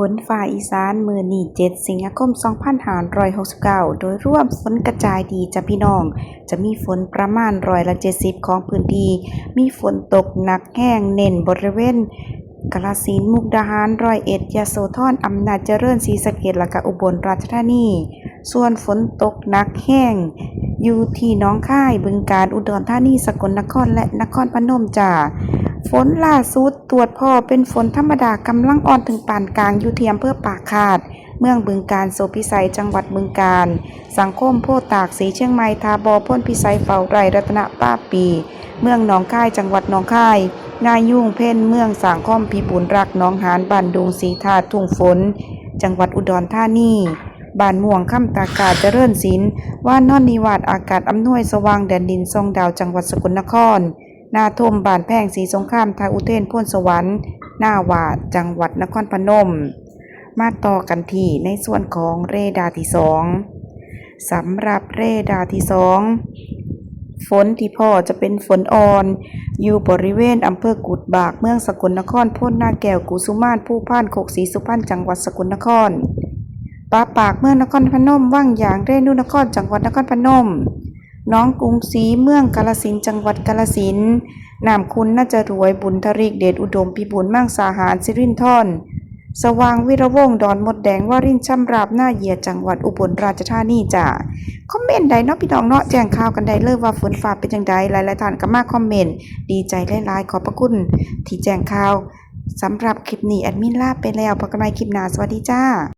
ฝนฟ้าอีสานมื้อนี้7สิงหาคม2569โดยรวมฝนกระจายดีจ้ะพี่น้องจะมีฝนประมาณ70%ของพื้นที่มีฝนตกหนักแห้งเน้นบริเวณกาฬสินธุ์มุกดาหาร101ยโสธรอำนาจเจริญศรีสะเกษและก็อุบลราชธานีส่วนฝนตกหนักแห้งอยู่ที่หนองคายบึงกาฬอุดรธานีสกลนครและนครพนมจ้าฝนล่าสุดตรวจพบเป็นฝนธรรมดากำลังอ่อนถึงปานกลางอยู่ที่อำเภอปากคาดเมืองบึงกาฬโสภิไสจังหวัดบึงกาฬสังคมโพตากสีเชียงใหม่ทาบอพ้นพิสัยเฝ้าไร่รัตนป้าปีเมืองหนองคายจังหวัดหนองคายนายุ่งเพ่นเมืองสังคมพิบูลรักหนองหานบ้านดุงสีธาตุทุ่งฝนจังหวัดอุดรธานีบ้านม่วงค่ำตากาศเจริญศิลป์ว่านอนนิวาสอากาศอำนวยสว่างแดนดินทรงดาวจังหวัดสกลนครนาทมบ้านแพงสีสงครามทางอุเทนพ้นสวรรค์หน้าวาดจังหวัดนครพนมมาต่อกันที่ในส่วนของเรดาร์ที่2สำหรับเรดาร์ที่2ฝนที่พ่อจะเป็นฝนอ่อนอยู่บริเวณอำเภอกุดบากเมืองสกลนครพ้นนาแก้วกุสุมานผู้พานโคกศรีสุพรรณจังหวัดสกลนครป่าปากเมืองนครพนมว่างอย่างเรนูนครจังหวัดนครพนมน้องกรุงศรีเมืองกาฬสินธุ์จังหวัดกาฬสินธุ์น้ำคุณน่าจะรวยบุญทริกเดชอุดมพิบูลมั่งสาหารสิรินธรสว่างวิรวงศ์ดอนมดแดงวารินช่ำราบหน้าเหยียดจังหวัดอุบลราชธานีจ้ะคอมเมนต์ใดเนาะพี่น้องเนาะแจ้งข่าวกันได้เลยว่าฝนฟ้าเป็นจังไดหลายๆท่านก็มาคอมเมนต์ดีใจหลายๆขอบพระคุณที่แจ้งข่าวสำหรับคลิปนี้แอดมินลาไปแล้วพบกันใหม่คลิปหน้าสวัสดีจ้า